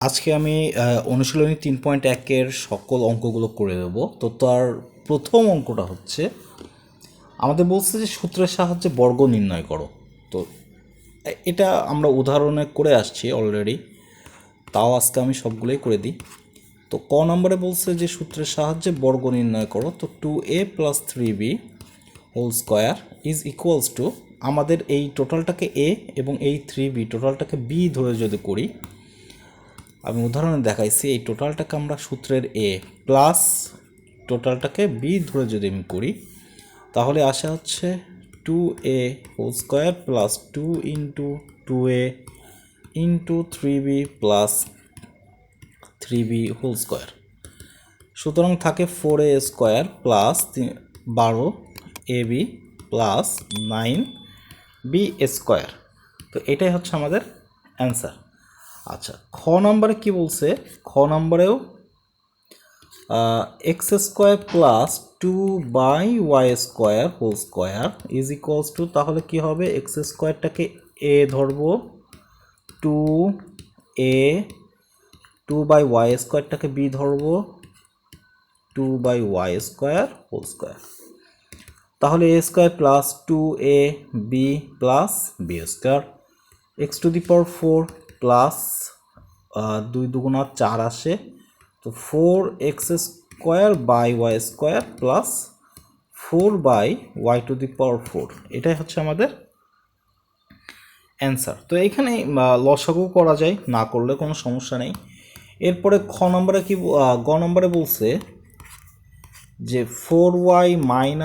আজকে আমি অনুশীলনী 3.1-এর সকল অঙ্কগুলো করে দেব। তো তার প্রথম অঙ্কটা হচ্ছে আমাদের বলছে যে সূত্রের সাহায্যে বর্গ নির্ণয় করো। তো এটা আমরা উদাহরণে করে আসছি অলরেডি, তাও আজকে আমি সবগুলোই করে দিই। তো ক নম্বরে বলছে যে সূত্রের সাহায্যে বর্গ নির্ণয় করো। তো 2a + 3b whole square is equals to, আমাদের এই টোটালটাকে a এবং এই 3b টোটালটাকে b ধরে যদি করি, আমি উদাহরণে দেখাইছি এই টোটালটাকে আমরা সূত্রের এ প্লাস টোটালটাকে বি ধরে যদি আমি করি, তাহলে আসা হচ্ছে 2a whole square plus 2 into 2a into 3b plus 3b whole square. সুতরাং থাকে 4a square plus 12ab plus 9b square. তো এটাই হচ্ছে আমাদের অ্যান্সার। আচ্ছা, খ নম্বরে কি বলছে? খ নম্বরেও X square plus 2/y² whole square is equals to, তাহলে কি হবে? এক্স স্কোয়ারটাকে এ ধরবো, 2a 2/y² বি ধরবো, 2/y² হোল স্কোয়ার। তাহলে a square plus 2ab plus B square, x⁴ plus 2 দুগুণা 4 আসে, তো 4x² প্লাস 4/y⁴, এটাই হচ্ছে আমাদের অ্যান্সার। তো এইখানে লসাগু করা যায়, না করলে কোনো সমস্যা নেই। এরপরে খ নম্বরে কি গ নম্বরে বলছে যে 4y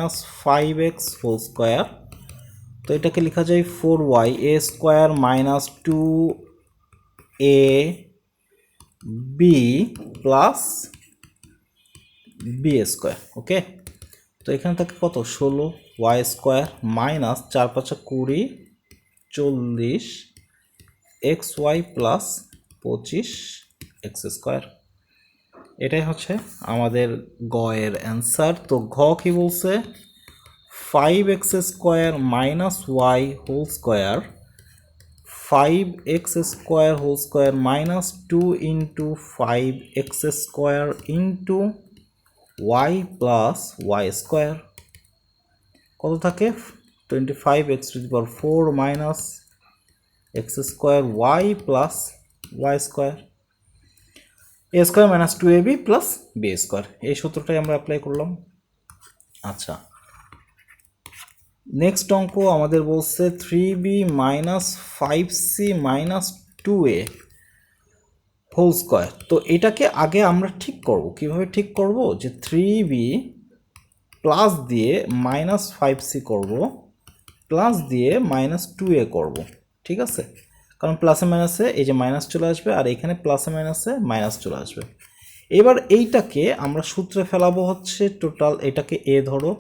- 5x হোল স্কোয়ার। তো এটাকে লেখা যায় 4y a² - 2ab plus B square. ওকে, তো এখানে থাকে কত? 16y² minus 4 × 5 = 20 xy plus 25x²। এটাই হচ্ছে আমাদের গ এর অ্যান্সার। তো ঘ কি বলছে? 5x² - y whole square, 5x² whole square minus 2 into 5x² into y plus y²। কত থাকে? 25x⁴ minus x² y plus y², a² - 2ab plus b²। এই সূত্রটাই আমরা অ্যাপ্লাই করলাম। আচ্ছা, নেক্সট অঙ্ক আমাদের বলছে 3b - 5c - 2a whole square. তো এটাকে আগে আমরা ঠিক করব। কিভাবে ঠিক করব? যে 3b প্লাস দিয়ে -5c করব, প্লাস দিয়ে -2a করব। ঠিক আছে, কারণ প্লাসে মাইনাসে এই যে মাইনাস চলে আসবে, আর এখানে প্লাসে মাইনাসে মাইনাস চলে আসবে। এবার এইটাকে আমরা সূত্রে ফেলাবো হচ্ছে টোটাল, এটাকে এ ধরো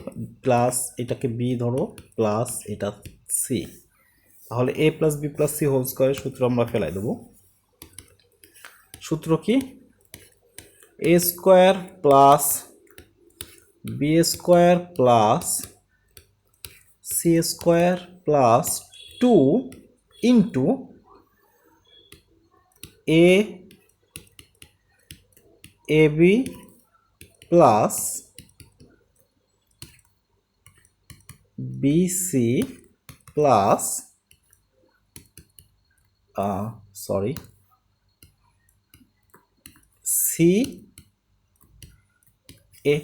প্লাস এটাকে বি ধরো প্লাস এটা সি, তাহলে a + b + c হোল স্কোয়ারের সূত্র আমরা ফেলাই দেবো। সূত্র কি? a² plus b² plus c² plus 2 into ab plus bc plus C A,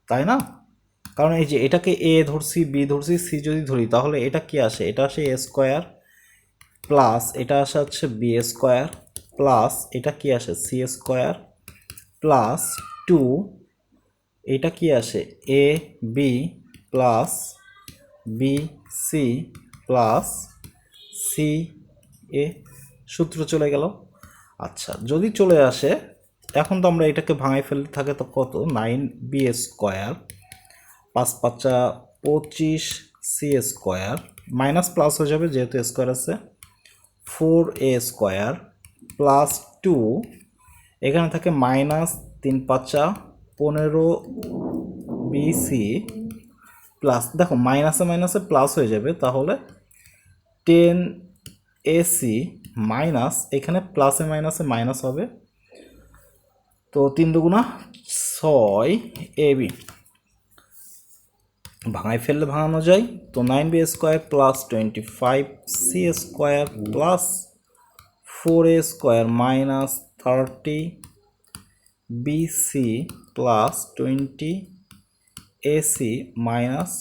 তাই না? কারণ এই যে এটাকে এ ধরছি, বি ধরছি, সি যদি ধরি, তাহলে এটা কি আসে? এটা আসে a² প্লাস এটা আসে হচ্ছে b² প্লাস এটা কি আসে? c² প্লাস 2, এটা কি আসে? A B plus B C plus C A. সূত্র চলে গেল। আচ্ছা, যদি চলে আসে, এখন তো আমরা এটাকে ভাঙাই ফেলতে থাকে, তো কত? 9b² 5 × 5 = 25c² মাইনাস প্লাস হয়ে যাবে যেহেতু স্কোয়ার আছে, 4a² প্লাস 2, এখানে থাকে মাইনাস 3 × 5 = 15bc প্লাস, দেখো মাইনাসে মাইনাসে প্লাস হয়ে যাবে, তাহলে 10ac মাইনাস এখানে প্লাসে মাইনাসে মাইনাস হবে, তো 3 দুগুণা 6 AB, ভাঙায় ফেললে ভাঙানো যায়, তো 9B square plus 25C square plus 4A square minus 30BC plus 20AC minus,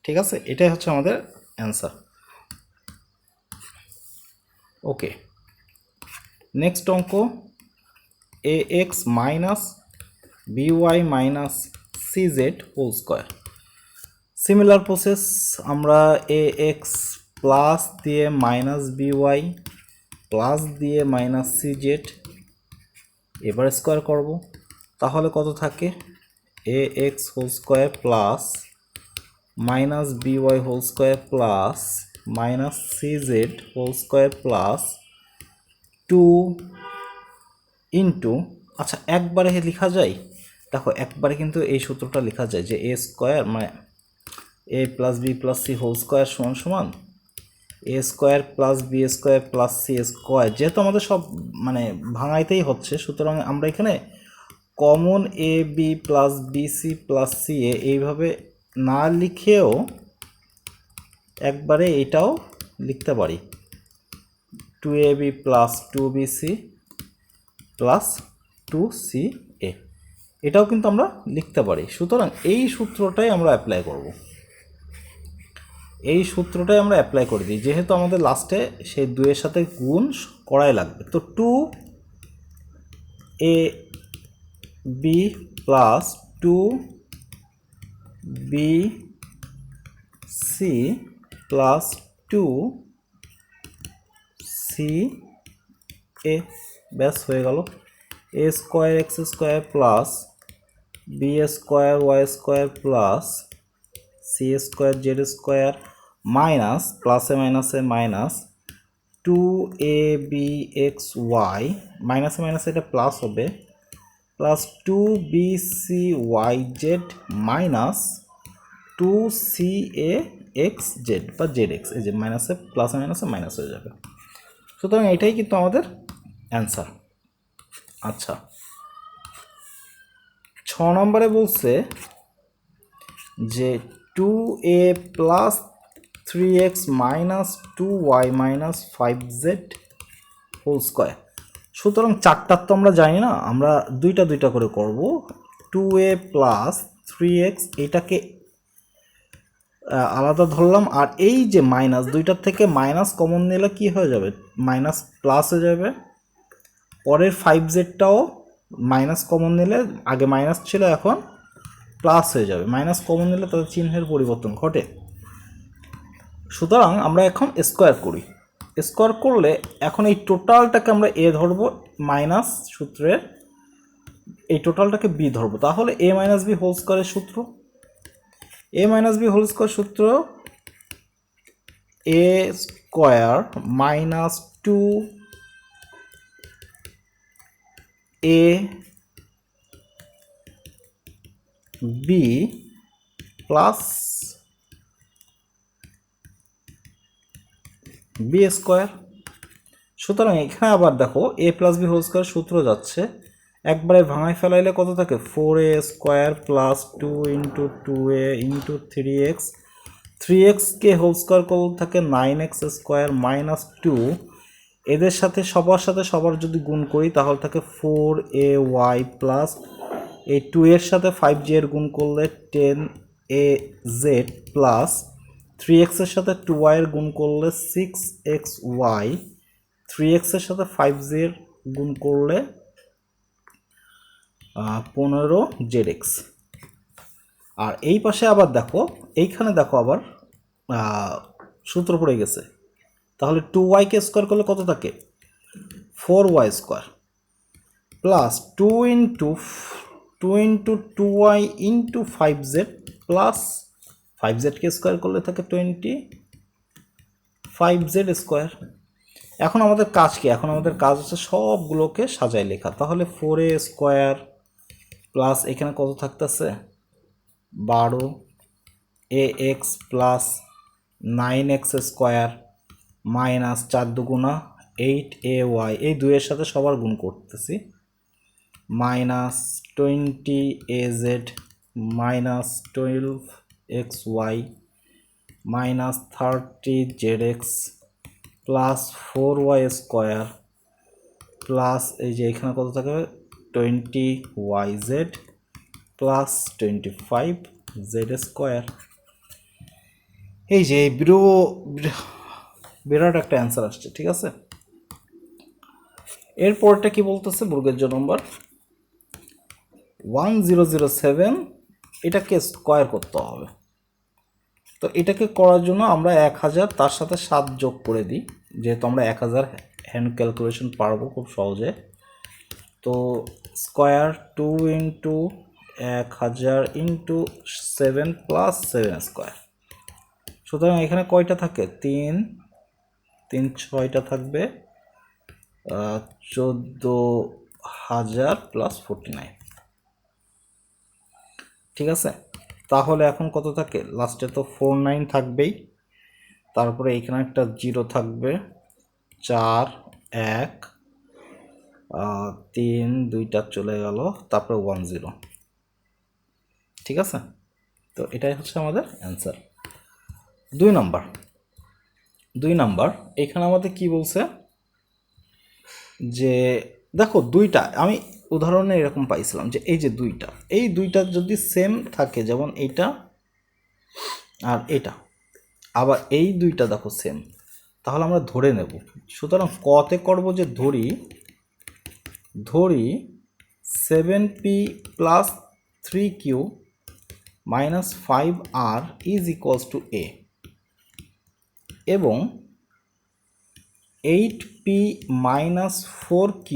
ঠিক আছে, এটাই হচ্ছে আমাদের অ্যান্সার। ওকে, নেক্সট অঙ্ক AX minus BY minus CZ whole square. Similar process, আমরা AX প্লাস দিয়ে মাইনাস BY প্লাস দিয়ে মাইনাস CZ এবার স্কোয়ার করব, তাহলে কত থাকে AX whole square plus minus BY whole square plus minus CZ whole square plus 2 into, আচ্ছা একবারে লেখা যায়, দেখো একবারে কিন্তু এই সূত্রটা লেখা যায় যে A স্কোয়ার মানে A plus B plus C whole square সমান সমান A square plus B square plus C square, যেহেতু আমাদের সব মানে ভাঙাইতেই হচ্ছে, সুতরাং আমরা এখানে common AB plus BC plus CA এইভাবে না লিখেও একবারে এটাও লিখতে পারি 2AB plus 2BC plus 2CA, এটাও কিন্তু আমরা লিখতে পারি। সুতরাং এই সূত্রটাই আমরা অ্যাপ্লাই করব, এই সূত্রটাই আমরা অ্যাপ্লাই করে দিই, যেহেতু আমাদের লাস্টে সেই 2-এর সাথে গুণ করাই লাগবে। তো 2AB plus 2BC plus 2CA, ব্যাস হয়ে গেল। A square X square plus B square Y square plus C square Z square minus প্লাসে মাইনাসে মাইনাস 2ABXY মাইনাসে মাইনাসে এটা প্লাস হবে প্লাস 2BCYZ মাইনাস 2CAXZ বা ZX, এই যে মাইনাসে প্লাসে মাইনাসে মাইনাস হয়ে যাবে। সুতরাং এটাই কিন্তু আমাদের অ্যান্সার। আচ্ছা, 6 নম্বরে বলছে যে 2A plus 3X minus 2Y minus 5Z whole square. সুতরাং চারটার তো আমরা জানি না, আমরা দুইটা দুইটা করে করব। 2A প্লাস 3X এটাকে আলাদা ধরলাম, আর এই যে মাইনাস দুইটার থেকে মাইনাস কমন নিলে কি হয়ে যাবে, মাইনাস প্লাস হয়ে যাবে। পরের 5Zটাও মাইনাস কমন নিলে, আগে মাইনাস ছিল এখন প্লাস হয়ে যাবে, মাইনাস কমন নিলে তাদের চিহ্নের পরিবর্তন ঘটে। সুতরাং আমরা এখন স্কোয়ার করি, স্কোয়ার করলে এখন এই টোটালটাকে আমরা এ ধরবো, মাইনাস সূত্রে এই টোটালটাকে বি ধরবো, তাহলে এ মাইনাস বি হোল স্কোয়ারের সূত্র, A minus B whole square সূত্র A square minus 2AB plus B square. সুতরাং এখানে আবার দেখো A plus B whole square সূত্র যাচ্ছে, একবারে ভাঙায় ফেলাইলে কত থাকে 4A square plus 2 into 2A into 3X কে হোল স্কোয়ার করলে থাকে 9X স্কোয়ার মাইনাস 2, এদের সাথে সবার যদি গুণ করি তাহলে থাকে 4AY প্লাস এই 2 এর সাথে 5G এর গুণ করলে 10AZ প্লাস 3X এর সাথে 2Y এর গুণ করলে 6XY, 3X এর সাথে 5Z এর গুণ করলে 15ZX। আর এই পাশে আবার দেখো, এইখানে দেখো আবার সূত্র পড়ে গেছে, তাহলে 2Y কে স্কোয়ার করলে কত থাকে 4Y square plus 2 into 2Y into 5Z plus 5Z কে স্কোয়ার করলে থাকে 25Z স্কোয়ার। এখন আমাদের কাজ কি, এখন আমাদের কাজ হচ্ছে সবগুলোকে সাজায় লেখা, তাহলে 4A স্কোয়ার প্লাস এখানে কত থাকতেছে 12AX প্লাস 9x² মাইনাস 4 দুগুণা 8ay, এই দুইয়ের সাথে সবার গুণ করতেছি, minus 20az minus 12xy minus 30zx plus 4y² plus এই যে এখানে কত থাকবে 20yz প্লাস 25z²। এই যে বিরাট একটা অ্যান্সার আসছে, ঠিক আছে। এরপরটা কি বলতেছে, বর্গের নম্বর 1007, এটাকে স্কোয়ার করতে হবে। তো এটাকে করার জন্য আমরা 1000 তার সাথে 7 যোগ করে দিই, যেহেতু আমরা 1000 হ্যান্ড ক্যালকুলেশন পারবো খুব সহজে। তো স্কোয়ার 2 ইন্টু 1000 ইন্টু 7 প্লাস 7²। সুতরাং এখানে কয়টা থাকে, 3 6টা থাকবে, 14000 প্লাস 49, ঠিক আছে। তাহলে এখন কত থাকে, লাস্টে তো 49 থাকবেই, তারপরে এখানে একটা 0 থাকবে, 4 1 3 2টা চলে গেল, তারপরে 10, ঠিক আছে। তো এটাই হচ্ছে আমাদের অ্যান্সার। 2 নাম্বার এখানে আমাদের কি বলছে যে দেখো দুইটা আমি উদাহরণে এরকম পাইছিলাম যে এই যে দুইটা যদি সেম থাকে, যেমন এইটা আর এটা, আবার এই দুইটা দেখো সেম, তাহলে আমরা ধরে নেব। সুতরাং কতে করব যে ধরি 7p plus 3q minus 5r is equals to a, এবং 8p minus 4q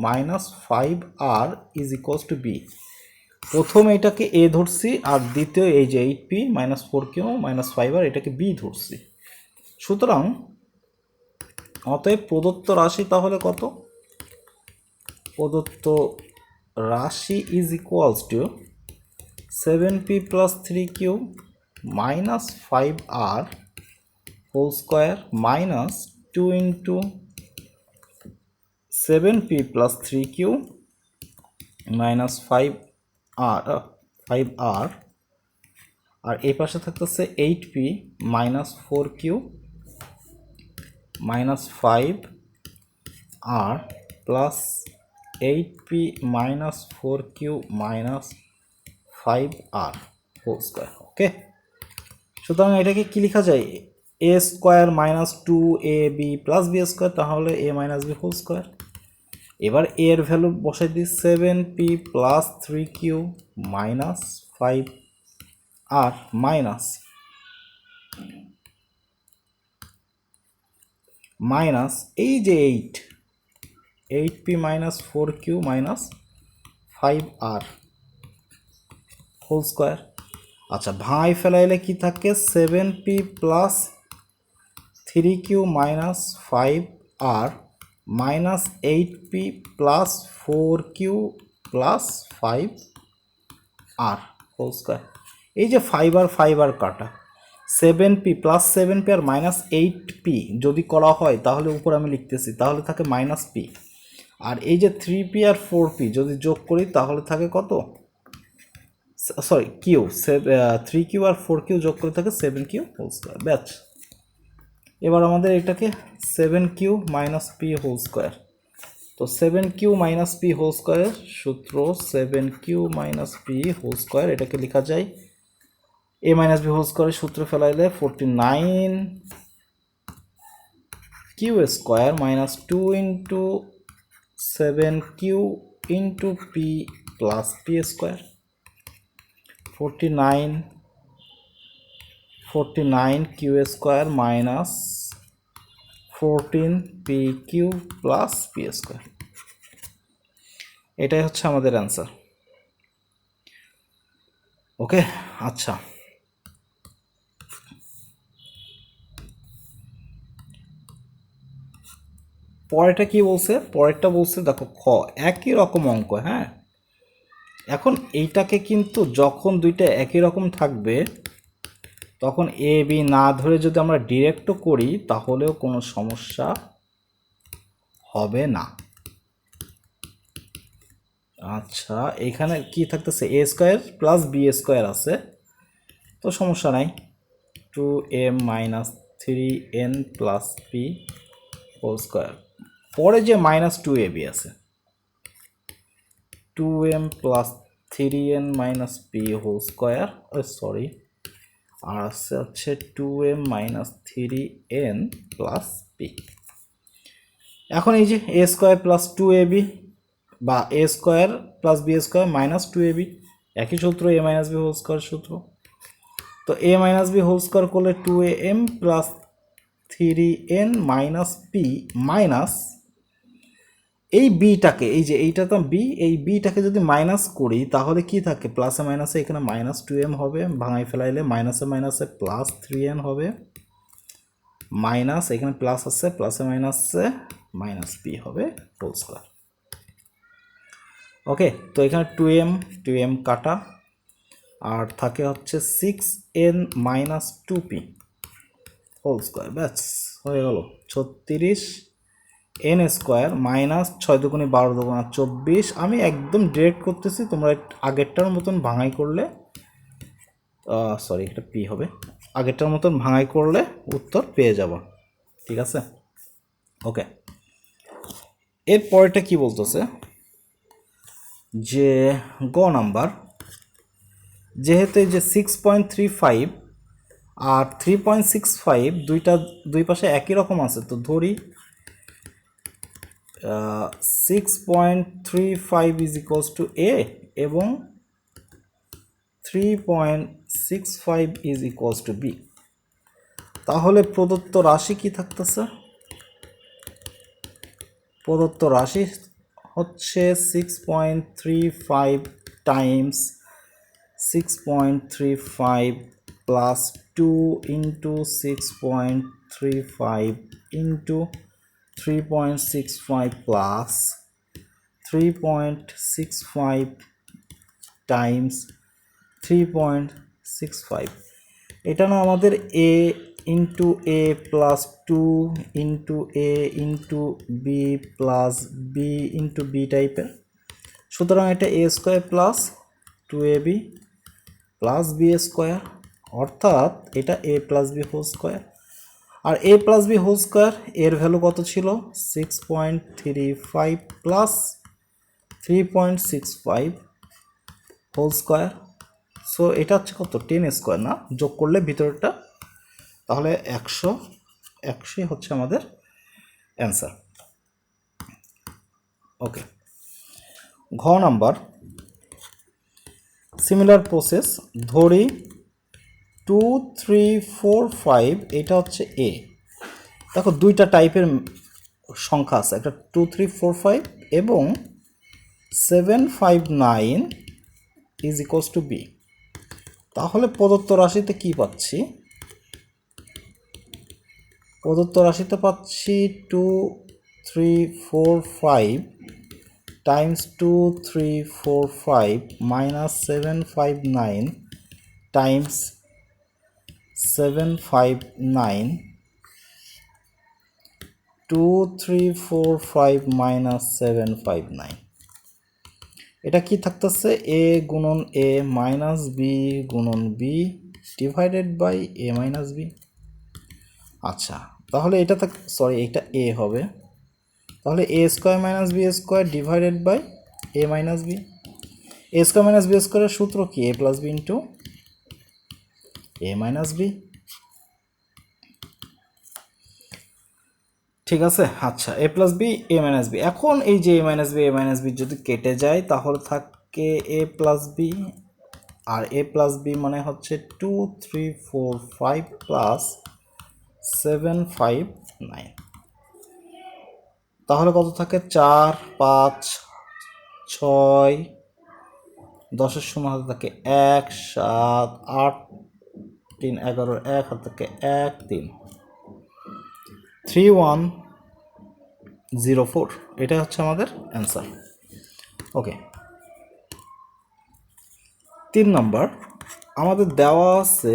minus 5r is equals two b। প্রথম এটাকে a ধরছি, আর দ্বিতীয় এই যে 8p minus 4q minus 5r এটাকে b ধরছি। সুতরাং অতএব প্রদত্ত রাশি তাহলে কত, প্রদত্ত রাশি is equals to 7p plus 3q minus 5r whole square minus 2 into 7p plus 3q minus 5r, আর এই পাশে থাকতেছে 8p minus 4q minus 5r plus 8p minus 4q minus 5r whole square. Okay, সুতরাং এটাকে কি লেখা যায়, a square minus 2ab plus b square, তাহলে a minus b whole square. এবার a এর ভ্যালু বসাই দিই, 7p plus 3q minus 5r minus এই যে 8p minus 4q minus 5r whole square. আচ্ছা, ভাই ফেলাইলে কি থাকে, 7p plus 3q minus 5r minus 8p plus 4q plus 5r whole square. এই যে 5r কাটা, 7p প্লাস 7p আর মাইনাস 8p যদি করা হয় তাহলে উপর আমি লিখতেছি, তাহলে থাকে মাইনাস p, আর এই যে 3p আর 4p যদি যোগ করি তাহলে থাকে কত, সরি কিউ, 3q আর 4q যোগ করে থাকে 7q হোল স্কোয়ার। ব্যাচ, এবার আমাদের এটাকে 7q minus p whole square, তো 7q মাইনাস p হোল স্কোয়ারের সূত্র 7q minus p whole square, এটাকে লেখা যায় a মাইনাস b হোল স্কোয়ারের সূত্র ফেলাইলে 49q square minus 2 into 7q into p plus p square, 49q square minus 14pq plus p square. এটাই হচ্ছে আমাদের অ্যান্সার। ওকে, আচ্ছা, পরেরটা কি বলছে, পরেরটা বলছে দেখো খ, একই রকম অঙ্ক। হ্যাঁ, এখন এইটাকে কিন্তু যখন দুইটা একই রকম থাকবে তখন এ বি না ধরে যদি আমরা ডিরেক্টও করি তাহলেও কোনো সমস্যা হবে না। আচ্ছা, এখানে কি থাকতেছে, A square plus B square আছে, তো সমস্যা নাই। 2m minus 3n plus P whole square, পরে যে মাইনাস 2ab আছে, 2m plus 3n minus P whole square, sorry, আর আছে হচ্ছে 2m minus 3n plus P. এখন এই যে এ স্কোয়ার প্লাস 2ab বা A square plus B square minus 2ab, একই সূত্র, A minus B whole square সূত্র। তো A minus B whole square করলে 2am plus 3n minus P minus এই বিটাকে, এই যে এইটা তো বি, এই বিটাকে যদি মাইনাস করি তাহলে কি থাকে, প্লাসে মাইনাসে এখানে মাইনাস 2m হবে, ভাঙাই ফেলাইলে মাইনাসে মাইনাসে প্লাস 3n হবে, মাইনাস এখানে প্লাস আছে, প্লাসে মাইনাসে মাইনাস পি হবে হোল স্কোয়ার। ওকে, তো এখানে 2m কাটা, আর থাকে হচ্ছে 6n minus 2p whole square, ব্যাস হয়ে গেল 36 n স্কোয়ার মাইনাস 6 দুগুণে 12 দুগুণা 24। আমি একদম ডিরেক্ট করতেছি, তোমরা আগেরটার মতন ভাঙাই করলে, সরি এটা পি হবে, আগেরটার মতন ভাঙাই করলে উত্তর পেয়ে যাব। ঠিক আছে, ওকে। এর পরেরটা কি বলতেছে যে গ নাম্বার, যেহেতু এই যে 6.35 আর 3.65 দুই পাশে একই রকম আছে, তো ধরি 6.35 ইজ ইকুয়ালস টু এ এবং 3.65 ইজ ইকুয়ালস টু বি। তাহলে প্রদত্ত রাশি কি থাকতেছে, প্রদত্ত রাশি হচ্ছে 6.35 times 6.35 plus 2 into 6.35 into 3.65 plus 3.65 times 3.65। এটা না আমাদের A into A plus 2 into A into B plus B into B টাইপের, সুতরাং এটা A square plus 2ab plus B square, অর্থাৎ এটা A plus B whole square. আর A plus B whole square এর ভ্যালু কত ছিল, 6.35 প্লাস 3.65 হোল স্কোয়ার। সো এটা হচ্ছে কত, 10 স্কোয়ার না, যোগ করলে ভিতরটা, তাহলে 100 হচ্ছে আমাদের অ্যান্সার। ওকে, ঘ নাম্বার, সিমিলার প্রসেস, ধরি 2 3 4 5, এটা হচ্ছে এ। দেখো দুইটা টাইপের সংখ্যা আছে, একটা 2 3 4 5 এবং 7 5 9 ইজ ইকুয়ালস টু বি। তাহলে প্রদত্ত রাশিতে কি পাচ্ছি, প্রদত্ত রাশিতে পাচ্ছি 2 3 4 5 টাইমস 2 3 4 5 মাইনাস 7 5 9 টাইমস 7 5 9, 2 3 4 5 মাইনাস 7 5 9। এটা কি থাকতেছে, এ গুণন এ মাইনাস বি গুণন B divided by A minus B. আচ্ছা, তাহলে এটা সরি এটা এ হবে, তাহলে A square minus B square divided by A minus B. A square minus B স্কোয়ারের সূত্র কি, A plus B into A minus B. ঠিক আছে, আচ্ছা, A plus B A minus B. এখন এই যে এ মাইনাস বি যদি কেটে যায় তাহলে থাকে এ plus B, R A plus B মানে হচ্ছে 2 3 4 5 প্লাস 7 5 9। তাহলে কত থাকে, 4 5 6, 10-এর সময় হাতে থাকে 1 7 8 3 11, 1 হাতে থাকে 1 3 3104, এটা হচ্ছে আমাদের অ্যান্সার। ওকে, 3 নম্বর, আমাদের দেওয়া আছে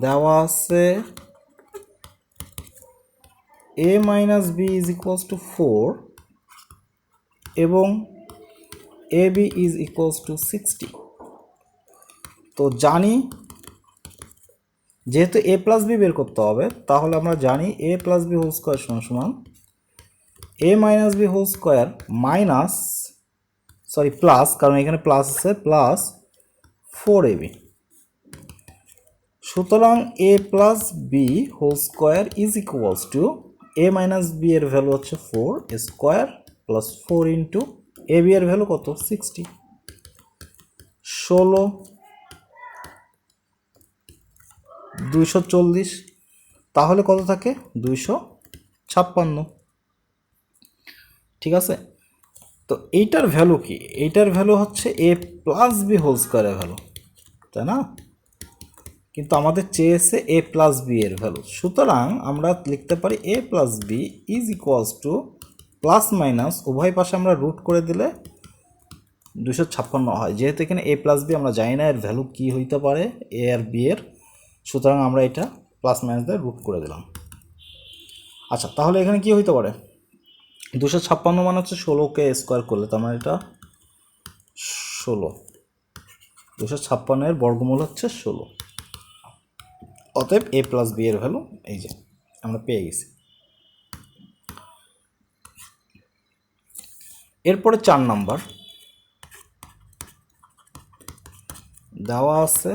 দেওয়া আছে a minus B is equals to 4 এবং A B is equals to 60। তো জানি যেহেতু এ প্লাস বি বের করতে হবে, তাহলে আমরা জানি A plus B whole square সমান সমান A minus B whole square minus plus, কারণ এখানে প্লাস আছে, প্লাস 4ab। সুতরাং A plus B whole square is equals to A minus B এর ভ্যালু হচ্ছে 4 square plus 4 into A B এর value কত 60, 16 240, তাহলে কত থাকে 256। ঠিক আছে, তো এইটার ভ্যালু কি? এইটার ভ্যালু হচ্ছে এ প্লাস বি হোল স্কোয়ারের ভ্যালু, তাই না? কিন্তু আমাদের চেয়েছে এ প্লাস বি এর ভ্যালু, সুতরাং আমরা লিখতে পারি A plus B is equals to plus minus উভয় পাশে আমরা রুট করে দিলে 256 হয়। যেহেতু এখানে এ প্লাস বি আমরা জানি না এর ভ্যালু কী হইতে পারে এ আর বি এর, সুতরাং আমরা এটা প্লাস মাইনাস দিয়ে রুট করে দিলাম। আচ্ছা, তাহলে এখানে কি হইতে পারে? 256 মানে হচ্ছে 16কে স্কোয়ার করলে, তার মানে এটা 16, 256 এর বর্গমূল হচ্ছে 16। অতএব এ প্লাস বি এর ভ্যালু এই যে আমরা পেয়ে গেছি। এরপরে 4 নাম্বার দেওয়া আছে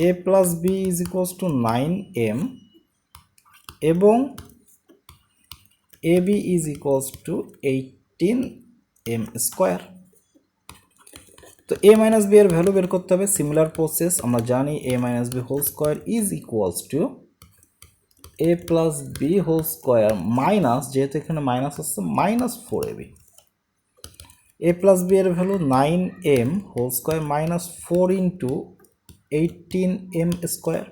A plus B is equals to 9m এবং A B is equals to 18m square. তো এ মাইনাস বি এর ভ্যালু বের করতে হবে, সিমিলার প্রসেস। আমরা জানি A minus B whole square is equals to A plus B whole square minus, যেহেতু এখানে মাইনাস আসছে, minus 4ab। A plus B এর value 9m whole square minus 4 into 18m square.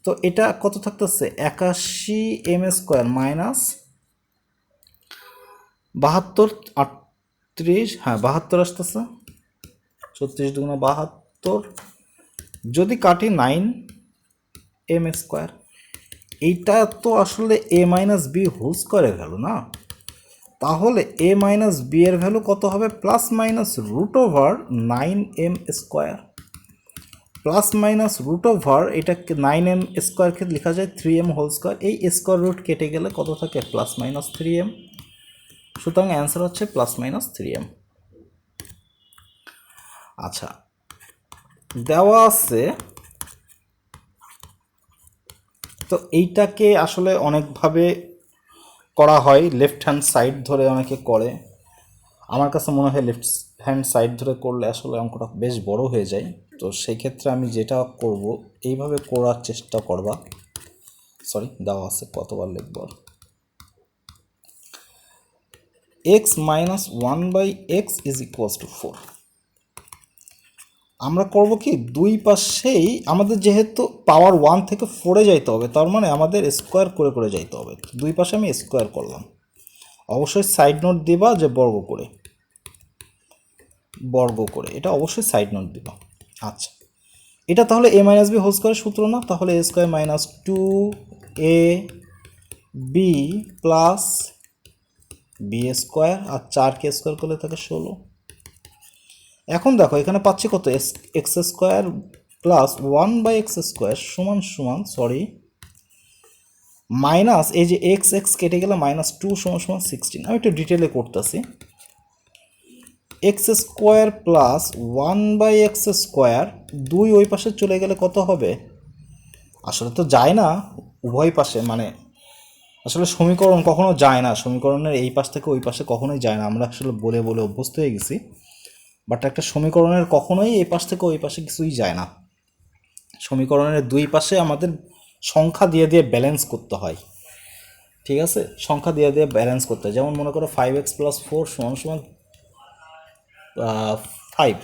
তো এটা কত থাকতেছে 81m স্কোয়ার মাইনাস 72, 38, হ্যাঁ 72 আসতেছে, 34 দুগুণা 72, যদি কাটি 9m স্কোয়ার। এইটা তো আসলে এ মাইনাস বি হোল স্কোয়ারের ভ্যালু না, তাহলে এ মাইনাস বি এর ভ্যালু কত হবে? Plus minus root over 9m square, plus minus root over এটাকে 9m স্কোয়ারকে লেখা যায় 3m হোল স্কোয়ার। এই স্কোয়ার রুট কেটে গেলে কত থাকে? Plus minus 3m। সুতরাং অ্যান্সার হচ্ছে প্লাস মাইনাস 3m। আচ্ছা, দেওয়া আছে, তো এইটাকে আসলে অনেকভাবে করা হয়, লেফট হ্যান্ড সাইড ধরে অনেকে করে। আমার কাছে মনে হয় লেফট হ্যান্ড সাইড ধরে করলে আসলে অঙ্কটা বেশ বড় হয়ে যায়। তো সেই ক্ষেত্রে আমি যেটা করব, এইভাবে করার চেষ্টা করবা। দেওয়া আছে, কতবার লিখব? x minus 1/x is equals to 4। আমরা করব কি, দুই পাশেই আমাদের যেহেতু পাওয়ার 1 থেকে 4-এ যাইতে হবে, তার মানে আমাদের স্কোয়ার করে করে যাইতে হবে। দুই পাশে আমি স্কোয়ার করলাম, অবশ্যই সাইড নোট দিবা যে বর্গ করে, এটা অবশ্যই সাইড নোট দিবা। আচ্ছা, এটা তাহলে এ মাইনাস বি হোল স্কোয়ারের সূত্র না? তাহলে A square minus 2ab plus B square, আর 4কে স্কোয়ার করলে থাকে 16। এখন দেখো এখানে পাচ্ছি কত? X square plus 1/x square সমান সমান মাইনাস, এই যে এক্স এক্স কেটে গেলে মাইনাস 2 সমান সমান 16। আমি একটু ডিটেলে করতেছি। X square plus 1/x square, 2 ওই পাশে চলে গেলে কত হবে? আসলে তো যায় না উভয় পাশে, মানে আসলে সমীকরণ কখনো যায় না, সমীকরণের এই পাশ থেকে ওই পাশে কখনোই যায় না। আমরা আসলে বলে বলে অভ্যস্ত হয়ে গেছি, বাট একটা সমীকরণের কখনোই এই পাশ থেকে ওই পাশে কিছুই যায় না। সমীকরণের দুই পাশে আমাদের সংখ্যা দিয়ে দিয়ে ব্যালেন্স করতে হয়। ঠিক আছে, সংখ্যা দিয়ে দিয়ে ব্যালেন্স করতে হয়। যেমন মনে করো 5x প্লাস 4 সমান সমান 5।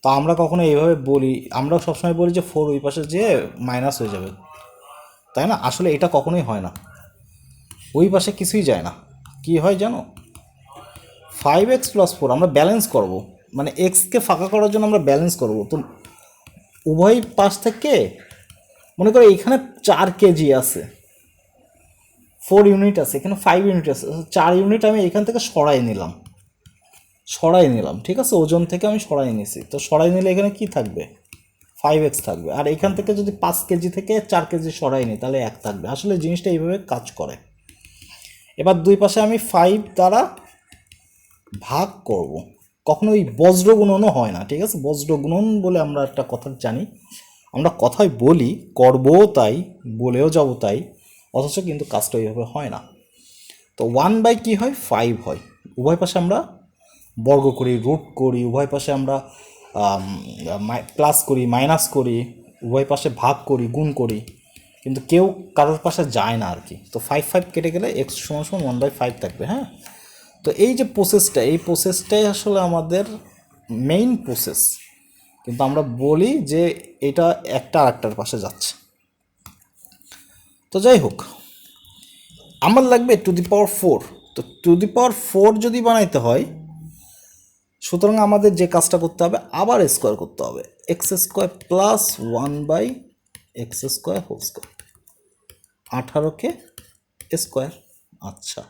তো আমরা কখনো এইভাবে বলি, আমরা সবসময় বলি যে 4 ওই পাশে যেয়ে মাইনাস হয়ে যাবে, তাই না? আসলে এটা কখনোই হয় না, ওই পাশে কিছুই যায় না। কি হয় জানো? 5x প্লাস 4 আমরা ব্যালেন্স করব, মানে এক্সকে ফাঁকা করার জন্য আমরা ব্যালেন্স করব। তো উভয় পাশ থেকে মনে করো এখানে 4 কেজি আছে, 4 ইউনিট আছে, এখানে 5 ইউনিট আছে, 4 ইউনিট আমি এখান থেকে সরাই নিলাম, ঠিক আছে, ওজন থেকে আমি সরাই নিছি। তো সরাই নিলে এখানে কি থাকবে, 5x থাকবে। আর এখান থেকে যদি 5 কেজি থেকে 4 কেজি সরাই নিই তাহলে 1 থাকবে। আসলে জিনিসটা এইভাবে কাজ করে। এবার দুই পাশে আমি 5 দ্বারা ভাগ করব। কখনো ওই বজ্র গুণনও হয় না, ঠিক আছে, বজ্র গুণন বলে আমরা একটা কথা জানি, আমরা কথায় বলি, করবও তাই, বলেও যাবো তাই, অথচ কিন্তু কাজটা ওইভাবে হয় না। তো 1 বাই কী হয়, 5 হয়। উভয় পাশে আমরা বর্গ করি, রুট করি, উভয় পাশে আমরা প্লাস করি, মাইনাস করি, উভয় পাশে ভাগ করি, গুণ করি, কিন্তু কেউ কারোর পাশে যায় না আর কি। তো 5 কেটে গেলে x = 1/5 থাকবে। হ্যাঁ, তো এই যে প্রসেসটা, এই প্রসেসটাই আসলে আমাদের মেইন প্রসেস, কিন্তু আমরা বলি যে এটা একটা আরেকটার পাশে যাচ্ছে। তো যাই হোক, আমার লাগবে টু দি পাওয়ার 4। তো টু দি পাওয়ার 4 যদি বানাইতে হয়, সুতরাং আমাদের যে কাজটা করতে হবে, আবার স্কোয়ার করতে হবে, x² plus 1/x² whole square, 18কে স্কোয়ার। আচ্ছা,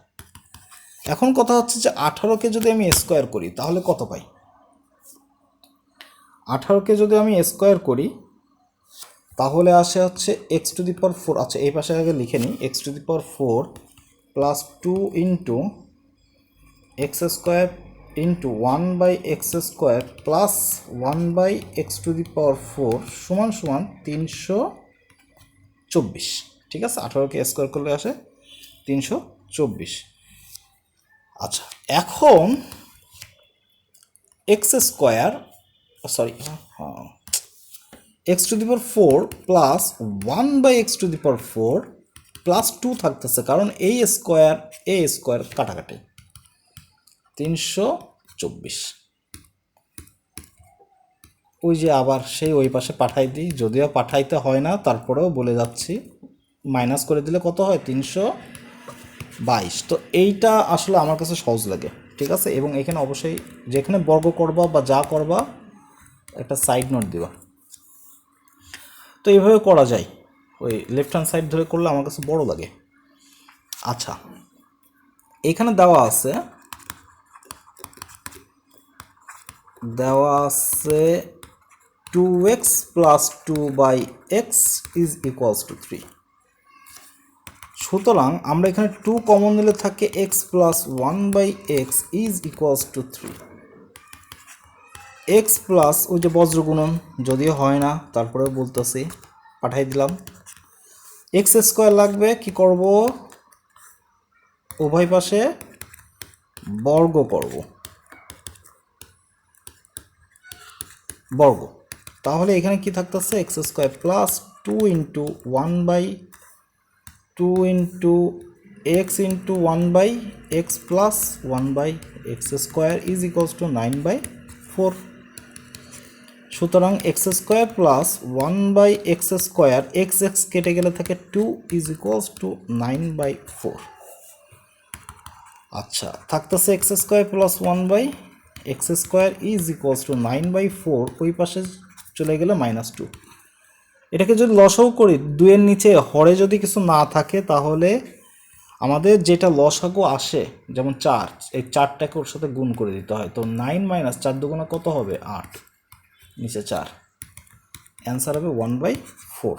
এখন কথা হচ্ছে যে 18কে যদি আমি স্কোয়ার করি তাহলে কত পাই? 18কে যদি আমি স্কোয়ার করি তাহলে আসে হচ্ছে x⁴। আচ্ছা, এই পাশে আগে লিখে নিই, x⁴ plus 2 into x² into 1/x² plus 1/x⁴ সমান সমান 324। ঠিক আছে, 18কে স্কোয়ার করলে আসে 324। আচ্ছা, এখন x² sorry x⁴ plus 1/x⁴ plus 2 থাকতেছে, কারণ এই স্কোয়ার কাটাকাটি, 324। ওই যে আবার সেই ওই পাশে পাঠাই দিই, যদিও পাঠাইতে হয় না, তারপরেও বলে যাচ্ছি, মাইনাস করে দিলে কত হয়, 322। তো এইটা আসলে আমার কাছে সহজ লাগে, ঠিক আছে। এবং এখানে অবশ্যই যেখানে বর্গ করবা বা যা করবা একটা সাইড নোট দিবা। তো এইভাবে করা যায়, ওই লেফট হ্যান্ড সাইড ধরে করলে আমার কাছে বড় লাগে। আচ্ছা, এখানে দেওয়া আছে 2x plus 2/x is equals two 3। সুতরাং আমরা এখানে 2 কমন নিলে থাকে x plus 1/x is equals two 3। x plus ওই যে বজ্রগুণন, যদিও হয় না তারপরেও বলতেছি, পাঠাই দিলাম। x² লাগবে, কি করব, উভয় পাশে বর্গ করব, বর্গ। তাহলে এখানে কি থাকতেছে, x² plus 2 into 1/2 into x into 1/x plus 1/x² is equals two 9/4। সুতরাং x² প্লাস 1/x², x কেটে গেলে থাকে 2 ইজ ইকুয়ালস টু 9/4। আচ্ছা, থাকতেছে x² plus 1/x² is equals two 9/4, ওই পাশে চলে গেলে -2। এটাকে যদি লসাগু করি, 2-এর নিচে হরে যদি কিছু না থাকে তাহলে আমাদের যেটা লসাগু আসে, যেমন 4, এই 4টাকে ওর সাথে গুণ করে দিতে হয়। তো 9 - 4 দুগুণে কত হবে, 8, নিচে 4, অ্যান্সার হবে 1/4।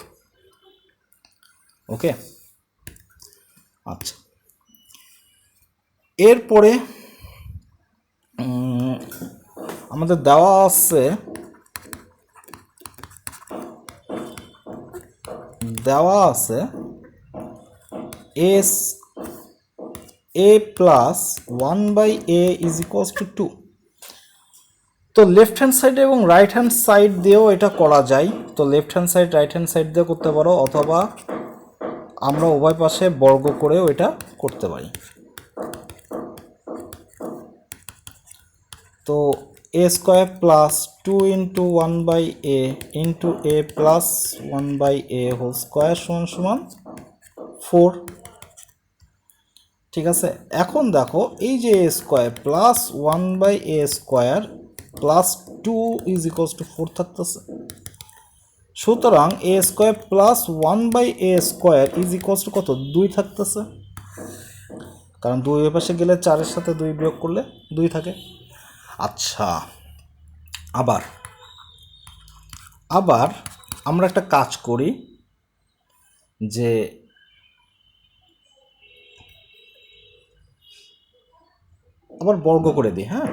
ওকে, আচ্ছা, এরপরে আমাদের দেওয়া আছে a plus 1/a is equals to 2। তো লেফট হ্যান্ড সাইডে এবং রাইট হ্যান্ড সাইড দিয়েও এটা করা যায়। তো left hand side right hand side দিয়ে করতে পারো, অথবা আমরা উভয় পাশে বর্গ করেও এটা করতে পারি। তো a² plus 2 into 1/a into a plus 1/a whole square সমান 4। ঠিক আছে, এখন দেখো এই যে a² plus 1/a² plus 2 is equals to 4 থাকতেছে। সুতরাং A square plus 1/a² is equals to কত? 2 থাকতেছে, কারণ 2 এর পাশে গেলে 4-এর সাথে 2 বিয়োগ করলে 2 থাকে। আচ্ছা, আবার আমরা একটা কাজ করি, যে আবার বর্গ করে দিই। হ্যাঁ,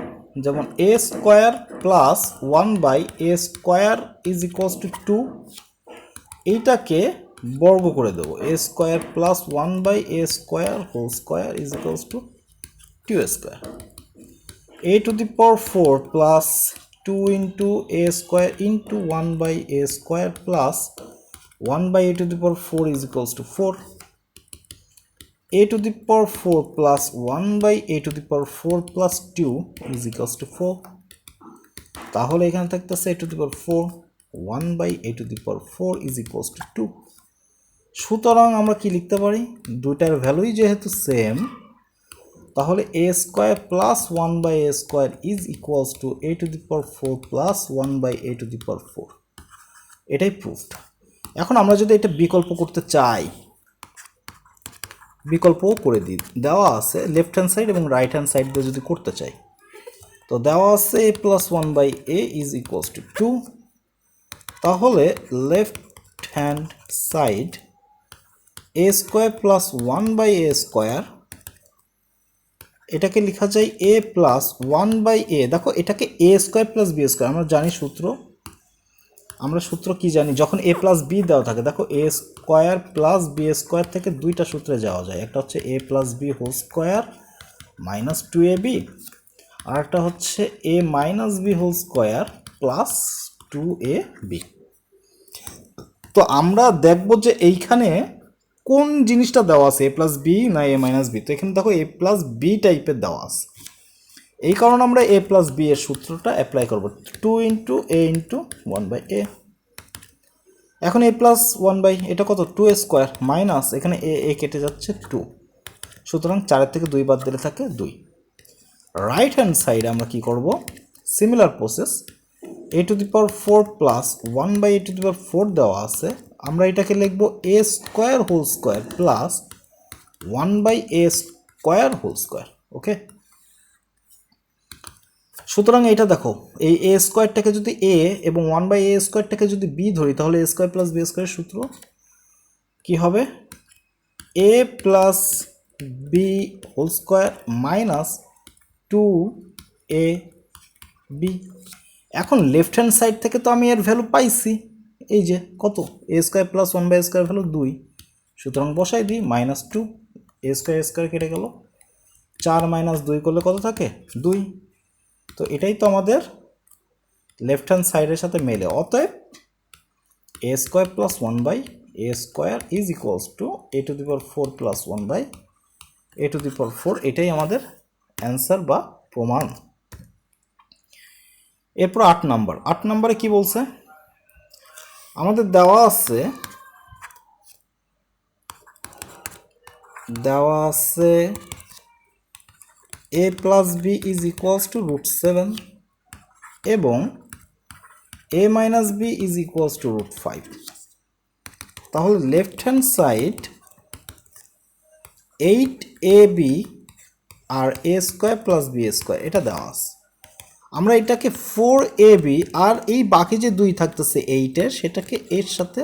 যেমন A square plus 1/a² is equals to 2, এইটাকে বর্গ করে দেবো। A square plus 1/a² whole square is equals to 2a²। a⁴ plus 2 into a² into 1/a² plus 1/a⁴ is equals to 4। a⁴ plus 1/a⁴ plus 2 is equals to 4। তাহলে এখানে থাকতেছে a⁴ 1/a⁴ is equals to 2। সুতরাং আমরা কি লিখতে পারি? দুইটার ভ্যালুই যেহেতু সেম, তাহলে a² plus 1/a² is equals two a⁴ plus 1/a⁴। এটাই প্রুফড। এখন আমরা যদি এটা বিকল্প করতে চাই, বিকল্পও করে দিই। দেওয়া আছে লেফট হ্যান্ড সাইড এবং রাইট হ্যান্ড সাইড দিয়ে যদি করতে চাই, তো দেওয়া আছে a plus 1/a is equals to 2। তাহলে left hand side a² plus 1/a², এটাকে লেখা যায় a প্লাস 1/a। দেখো, এটাকে a² প্লাস b², আমরা জানি সূত্র। আমরা সূত্র কি জানি? যখন a প্লাস b দেওয়া থাকে, দেখো a² প্লাস b² থেকে দুইটা সূত্রে যাওয়া যায়। একটা হচ্ছে a plus b whole square minus 2ab, আর একটা হচ্ছে a minus b whole square plus 2ab। তো আমরা দেখব যে এইখানে কোন জিনিসটা দেওয়া আছে, a প্লাস b না a মাইনাস b। তো এখানে দেখো a প্লাস b টাইপের দেওয়া আছে, এই কারণে আমরা a প্লাস b এর সূত্রটা অ্যাপ্লাই করব, 2 ইন্টু a ইন্টু 1/a। এখন a প্লাস 1/, এটা কত? 2a² মাইনাস এখানে a কেটে যাচ্ছে 2, সুতরাং 4 থেকে 2 বাদ দিলে থাকে 2। রাইট হ্যান্ড সাইডে আমরা কি করব? Similar process, a⁴ plus 1/a⁴ দেওয়া আছে, আমরা এটাকে লিখব a² whole square plus 1/a² whole square. Okay, সুতরাং এটা দেখো, এই a² যদি a এবং 1/a² যদি b ধরি, তাহলে a² প্লাস b² সূত্র কি হবে? a plus b whole square minus 2ab। এখন লেফট হ্যান্ড সাইড থেকে তো আমি এর ভ্যালু পাইছি, এই যে কত? a² প্লাস 1/a² ভ্যালু 2, সুতরাং বসাই দিই -2। a² কেটে গেল, 4 মাইনাস 2 করলে কত থাকে? 2। তো এটাই তো আমাদের লেফট হ্যান্ড সাইডের সাথে মেলে। অতএব a² plus 1/a² is equals two a⁴ plus 1/a⁴। এটাই আমাদের অ্যান্সার বা প্রমাণ। এরপর 8 নম্বরে কি বলছে? আমাদের দেওয়া আছে a plus b is equals two √7 এবং a minus b is equals two √5। তাহলে লেফট হ্যান্ড সাইড 8ab আর a² প্লাস b² এটা দেওয়া আছে। আমরা এটাকে 4ab আর এই বাকি যে 2 থাকতেছে 8-এর, সেটাকে এর সাথে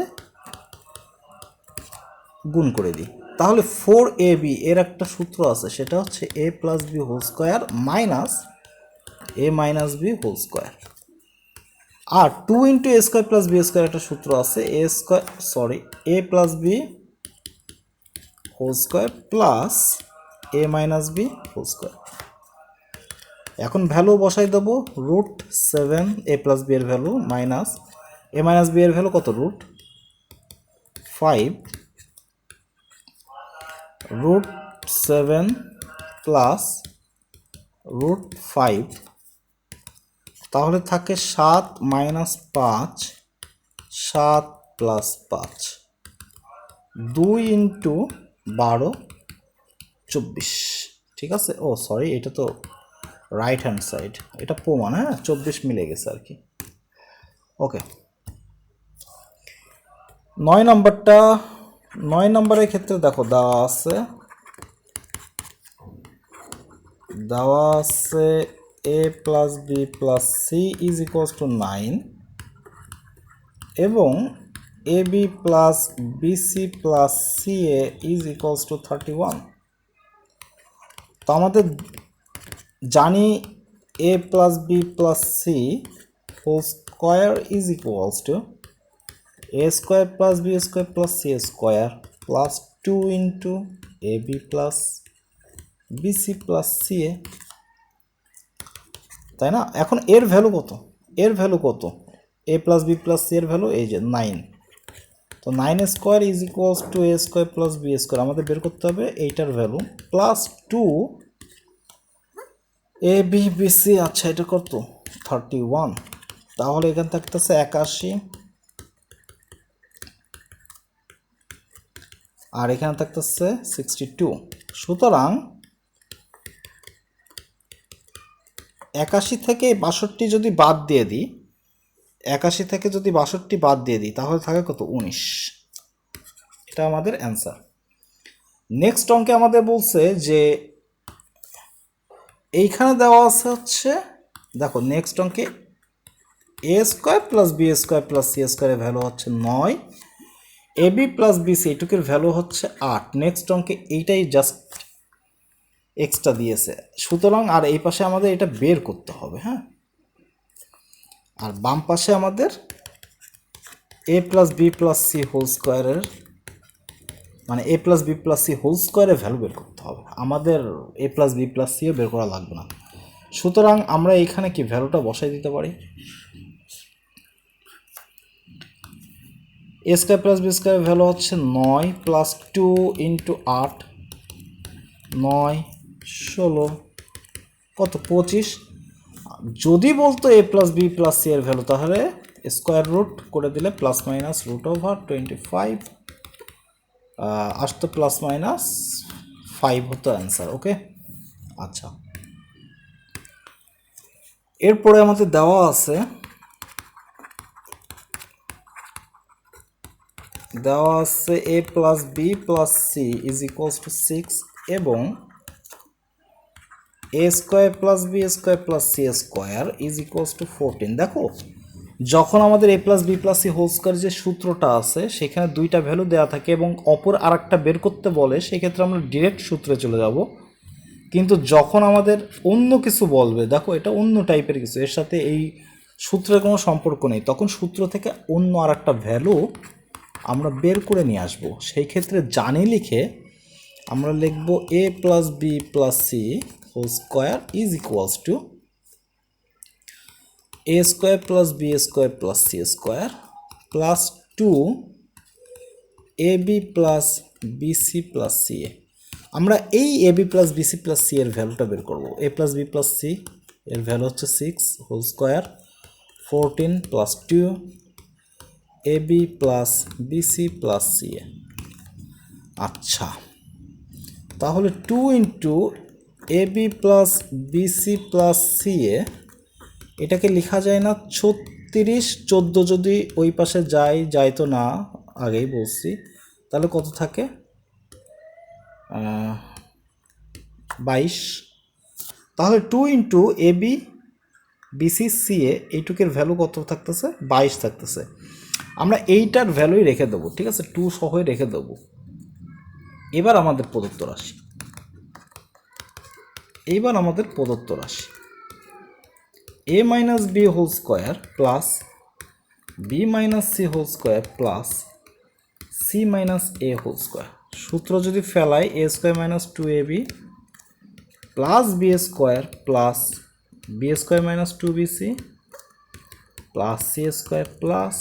গুণ করে দিই। তাহলে 4ab এর একটা সূত্র আছে, সেটা হচ্ছে a plus b whole square minus a minus b whole square. আর 2 ইন্টু a² প্লাস b² একটা সূত্র আছে, a plus b whole square plus a minus b whole square. এখন ভ্যালু বসাই দেবো, √7 a প্লাস b এর value minus a minus b এর value কত? √5, √7 প্লাস √5, তাহলে থাকে 7 মাইনাস 5, 7 প্লাস 5, 2 ইন্টু 12 24। ঠিক আছে? এটা তো রাইট হ্যান্ড সাইড, এটা প্রমাণ, হ্যাঁ 24 মিলে গেছে আর কি। ওকে, 9 নম্বরটা, 9 নম্বরের ক্ষেত্রে দেখো দেওয়া আছে a plus B plus C is equals to 9 এবং A B plus BC plus C A is equals to 31। তো আমাদের জানি a plus B plus C whole square is equals to a square plus B square plus C square plus 2 into A B plus BC plus C A, তাই না? এখন এর value কত? A plus B plus C এর value এই যে 9। তো 9 square is equals to A square plus B square, আমাদের বের করতে হবে এইটার value, plus 2 A B B C. আচ্ছা, এটা কত? 31। তাহলে এখানে থাকতেছে 81 আর এখানে থাকতেছে 62। সুতরাং 81 থেকে 62 যদি বাদ দিয়ে দিই, 81 থেকে যদি 62 বাদ দিয়ে দিই তাহলে থাকে কত? 19। এটা আমাদের অ্যান্সার। নেক্সট অঙ্কে আমাদের বলছে যে এইখানে দেওয়া আছে হচ্ছে, দেখো নেক্সট অঙ্কে A square plus B square plus C স্কোয়ারের ভ্যালু হচ্ছে 9, এ বি প্লাস বিসি এইটুকুর ভ্যালু হচ্ছে 8। নেক্সট অঙ্কে এইটাই জাস্ট এক্সট্রা দিয়েছে, সুতরাং আর এই পাশে আমাদের এটা বের করতে হবে, হ্যাঁ। আর বাম পাশে আমাদের A plus B plus C whole স্কোয়ারের, মানে A plus B plus C whole স্কোয়ারের ভ্যালু বের করতে হবে, আমাদের এ প্লাস বি প্লাস সিও বের করা লাগবে না। সুতরাং আমরা এইখানে কি ভ্যালুটা বসাই দিতে পারি, এ স্কোয়ার প্লাস বি স্কোয়ারের ভ্যালু হচ্ছে 9 প্লাস 2 ইন্টু 8, 9 16 কত? 25। যদি বলতো এ প্লাস বি প্লাস সি এর ভ্যালু, তাহলে স্কোয়ার রুট করে দিলে প্লাস মাইনাস রুট ওভার 25 আসতো, প্লাস মাইনাস 5 হতো অ্যান্সার। ওকে, আচ্ছা, এরপরে আমাদের দেওয়া আছে A plus B plus C is equals to 6 এবং A square plus B square plus C square is equals to 14। দেখো, যখন আমাদের A plus B plus C whole square যে সূত্রটা আছে সেখানে দুইটা ভ্যালু দেওয়া থাকে এবং অপর আর একটা বের করতে বলে, সেক্ষেত্রে আমরা ডিরেক্ট সূত্রে চলে যাব। কিন্তু যখন আমাদের অন্য কিছু বলবে, দেখো এটা অন্য টাইপের কিছু, এর সাথে এই সূত্রের কোনো সম্পর্ক নেই, তখন সূত্র থেকে অন্য আর একটা ভ্যালু আমরা বের করে নিয়ে আসবো। সেই ক্ষেত্রে জানি লিখে আমরা লিখব A plus B plus C whole square is equals to A square plus B square plus C square plus 2 A B plus BC plus C A. আমরা এই A B plus BC plus C এর ভ্যালুটা বের করবো। A plus B plus C এর value হচ্ছে 6 whole square 14 plus 2 A B plus BC plus C A. আচ্ছা, তাহলে 2 into A B plus BC plus C এ, এটাকে লেখা যায় না 36, 14 যদি ওই পাশে যায় তো না, আগেই বলছি, তাহলে কত থাকে? 22। তাহলে 2 into A B BC C A এইটুকের value কত থাকতেছে? 22 থাকতেছে। আমরা এইটার ভ্যালুই রেখে দেবো, ঠিক আছে, 2 সহই রেখে দেবো। এবার আমাদের প্রদত্ত রাশি, A minus B whole square plus B minus C whole square plus C minus A whole square. সূত্র যদি ফেলাই, A square minus 2ab plus B square plus B square minus 2bc plus C square plus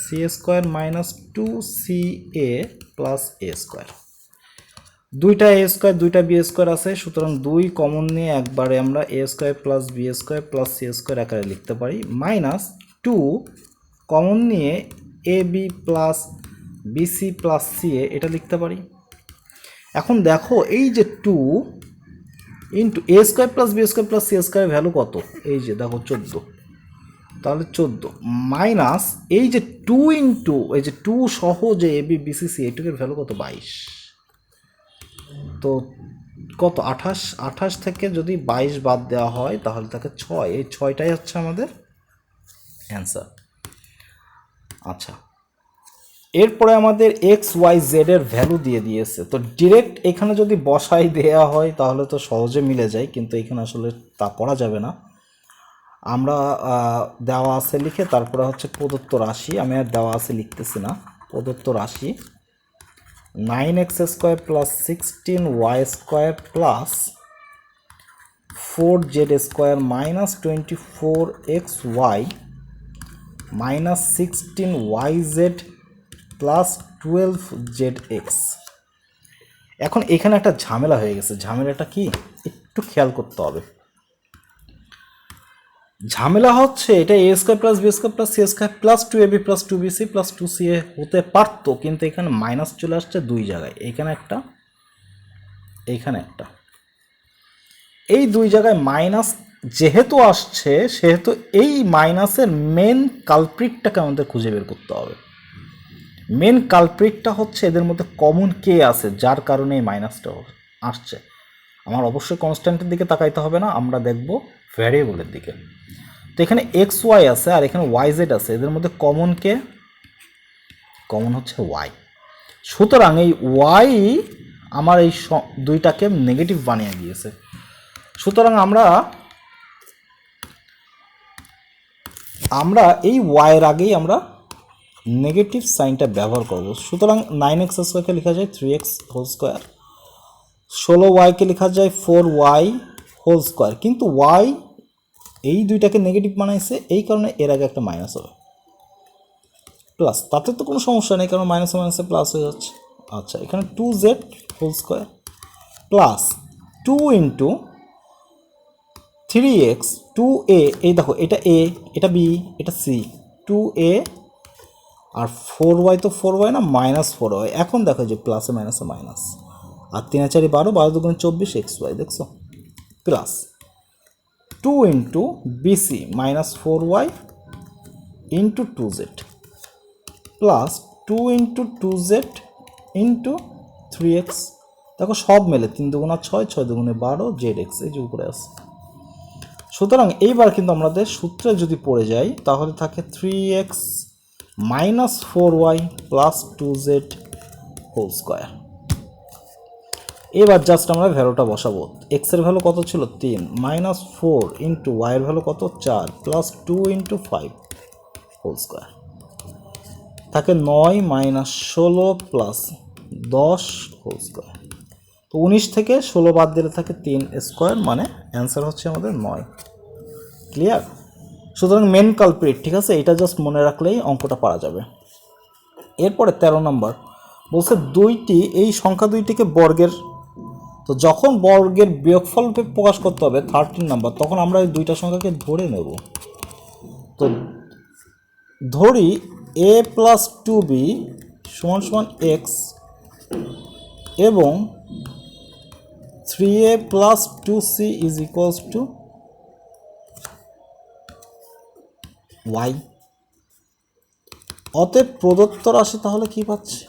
C square minus 2ca plus A square. দুইটা A square দুইটা B square আছে, সুতরাং 2 common নিয়ে একবারে আমরা A square plus B square plus C square আকারে লিখতে পারি, মাইনাস 2 কমন নিয়ে A B plus BC plus C A এটা লিখতে পারি। এখন দেখো, এই যে 2 into A square plus B square plus C square value কত, এই যে দেখো 14, তাহলে 14 মাইনাস এই যে 2 ইন্টু এই যে 2 সহ যে এ বি বিসিসি এইটুকের ভ্যালু কত 22, তো কত 28 থেকে যদি 22 বাদ দেওয়া হয় তাহলে তাকে 6, এই 6টাই হচ্ছে আমাদের অ্যান্সার। আচ্ছা, এরপরে আমাদের এক্স ওয়াই জেড এর ভ্যালু দিয়ে দিয়েছে, তো ডিরেক্ট এখানে যদি বসাই দেওয়া হয় তাহলে তো সহজে মিলে যায়, কিন্তু এখানে আসলে তা করা যাবে না। আমরা দেওয়া আছে লিখে তারপরে হচ্ছে প্রদত্ত রাশি, আমি আর দেওয়া আছে লিখতেছি না, প্রদত্ত রাশি 9x square plus 16y square plus 4z square minus 24xy minus 16yz plus 12zx। এখন এখানে একটা ঝামেলা হয়ে গেছে, ঝামেলাটা কি একটু খেয়াল করতে হবে। ঝামেলা হচ্ছে এটা A square plus B square plus C square plus 2ab plus 2bc plus 2ca হতে পারতো, কিন্তু এখানে মাইনাস চলে আসছে দুই জায়গায়, এখানে একটা এইখানে একটা, এই দুই জায়গায় মাইনাস যেহেতু আসছে সেহেতু এই মাইনাসের মেন কালপ্রিটটাকে আমাদের খুঁজে বের করতে হবে। মেন কালপ্রিটটা হচ্ছে এদের মধ্যে কমন কে আছে যার কারণে এই মাইনাসটা আসছে। আমার অবশ্যই কনস্ট্যান্টের দিকে তাকাইতে হবে না, আমরা দেখব ভ্যারিয়েবলের দিকে। তো এখানে এক্স ওয়াই আছে আর এখানে ওয়াই জেড আছে, এদের মধ্যে কমন কে, কমন হচ্ছে ওয়াই। সুতরাং এই ওয়াই আমার এই দুইটাকে নেগেটিভ বানিয়ে দিয়েছে। সুতরাং আমরা এই ওয়াইয়ের আগেই আমরা নেগেটিভ সাইনটা ব্যবহার করব। সুতরাং 9x স্কোয়ারকে লেখা যায় 3x হোল স্কোয়ার, 16yকে লেখা যায় 4y হোল স্কোয়ার, কিন্তু y এই দুইটাকে নেগেটিভ বানাইছে, এই কারণে এর আগে একটা মাইনাস হবে, প্লাস তাতে তো কোনো সমস্যা নেই কারণ মাইনাসে মাইনাসে প্লাস হয়ে যাচ্ছে। আচ্ছা, এখানে 2z whole square plus 2 into 3x 2a, এই দেখো এটা a এটা b এটা c, 2a আর 4y তো 4y না মাইনাস 4y। এখন দেখো যে প্লাসে মাইনাসে মাইনাস, আর 3 আর 4 12, 12 দুগুণে 24 xy দেখছো, plus 2 into BC minus 4y into 2z plus 2 into 2z into 3x। দেখো সব মেলে, 3 দুগুণা 6, 6 দুগুণে 12 zx এই যে উপরে আছে। সুতরাং এইবার কিন্তু আমাদের সূত্রে যদি পড়ে যাই তাহলে থাকে 3x minus 4y plus 2z whole square. এবার জাস্ট আমরা ভ্যালুটা বসাবো। এক্স এর ভ্যালু কত ছিল 3, মাইনাস 4 ইন্টু ওয়াই এর ভ্যালু কত 4 প্লাস 2 ইন্টু 5 হোল স্কোয়ার, থাকে 9 মাইনাস 16 প্লাস 10 হোল স্কোয়ার। তো 19 থেকে 16 বাদ দিলে থাকে 3 স্কোয়ার, মানে অ্যান্সার হচ্ছে আমাদের 9। ক্লিয়ার? সুতরাং মেন কালপ্রিট, ঠিক আছে, এটা জাস্ট মনে রাখলেই অঙ্কটা পারা যাবে। এরপরে 13 নম্বর বলছে দুইটি, এই সংখ্যা দুইটিকে বর্গের, তো যখন বর্গের বিয়োগফল প্রকাশ করতে হবে 13 নাম্বার, তখন আমরা এই দুইটা সংখ্যাকে ধরে নেব। তো ধরি a প্লাস 2b সমান সমান x এবং 3a plus 2c is equals two y। অতএব প্রদত্ত রাশি তাহলে কি পাচ্ছি,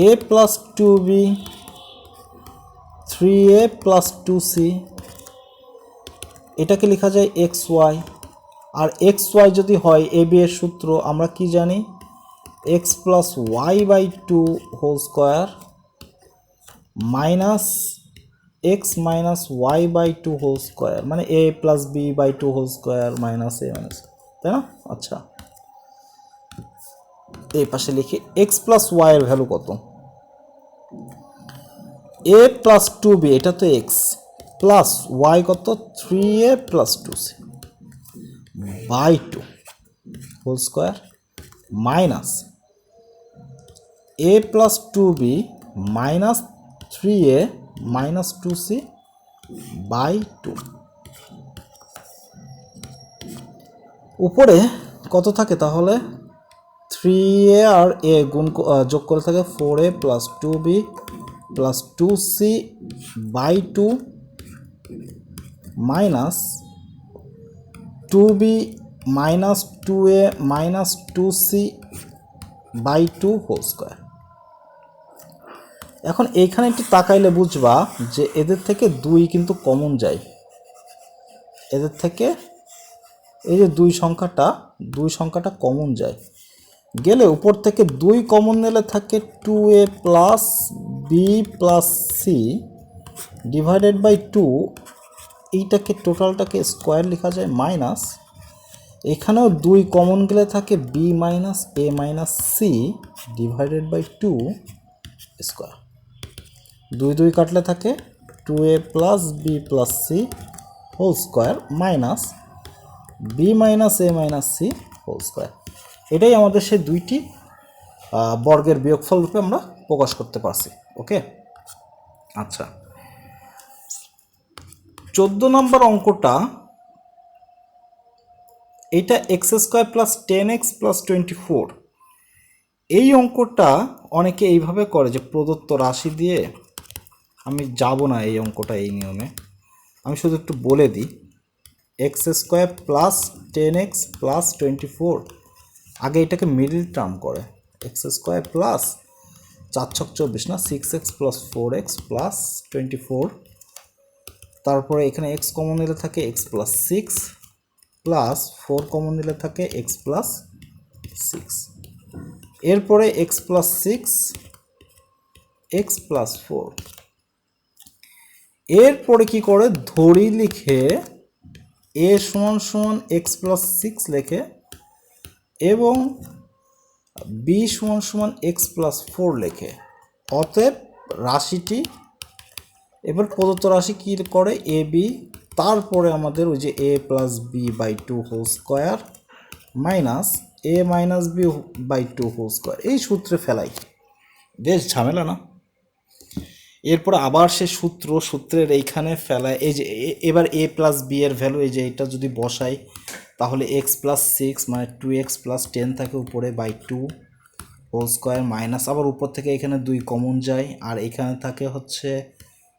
a plus 2b 3a plus 2c, এটাকে লেখা যায় xy। আর xy যদি হয় a b এর সূত্র আমরা কি জানি, x plus y by 2 whole square minus x minus y by 2 whole square, মানে a plus b by 2 whole square minus a minus, তাই না? আচ্ছা, এই পাশে লিখি x প্লাস y এর ভ্যালু কত, a প্লাস 2b এটা তো x প্লাস y কত 3a plus 2c by 2 whole square minus a plus 2b minus 3a minus 2c by 2। উপরে কত থাকে তাহলে 3a আর a গুণ যোগ করে থাকে 4a plus 2b plus 2c by 2 minus 2b minus 2a minus 2c by 2 whole square. এখন এইখানে একটু তাকাইলে বুঝবা যে এদের থেকে 2 কিন্তু কমন যায়, এদের থেকে এই যে 2 সংখ্যাটা কমন যায়, গেলে উপর থেকে 2 কমন নিলে থাকে 2a plus B plus c divided by 2, এইটাকে টোটালটাকে স্কোয়ার লেখা যায় মাইনাস, এখানেও 2 কমন গেলে থাকে B minus A minus C divided by 2 square. 2 কাটলে থাকে 2a plus B plus C whole square minus B minus A minus C whole square. এটাই আমাদের সেই দুইটি বর্গের বিয়োগফল রূপে আমরা প্রকাশ করতে পারছি। ওকে, আচ্ছা 14 নম্বর অঙ্কটা, এটা x square plus 10x plus 24। এই অঙ্কটা অনেকে এইভাবে করে যে প্রদত্ত রাশি দিয়ে, আমি যাব না এই অঙ্কটা এই নিয়মে, আমি শুধু একটু বলে দিই। X square plus 10x plus 24, আগে এটাকে মিডল টার্ম করে, এক্স স্কোয়ার প্লাস 4 ছক 24 না, 6x প্লাস 4x প্লাস 24, তারপরে এখানে x কমন নিলে থাকে x প্লাস 6 প্লাস 4 কমন নিলে থাকে x প্লাস 6, এরপরে x প্লাস 6 x প্লাস 4, এরপরে কি করে ধরি লিখে a সমান সমান x প্লাস 6 লেখে এবং b সমান সমান x প্লাস 4 লেখে। অতএব রাশিটি, এবার প্রদত্ত রাশি কী করে এ বি, তারপরে আমাদের ওই যে a plus b by 2 whole square minus a minus b by 2 whole square, এই সূত্রে ফেলাই। বেশ ঝামেলা না? এরপর আবার সে সূত্রের এইখানে ফেলায়, এই যে এবার a প্লাস বি এর ভ্যালু, এই যে এটা যদি বসাই তাহলে x প্লাস 6 মানে 2x প্লাস 10 থাকে উপরে বাই 2 হোল স্কোয়ার মাইনাস, আবার উপর থেকে এখানে 2 কমন যায় আর এখানে থাকে হচ্ছে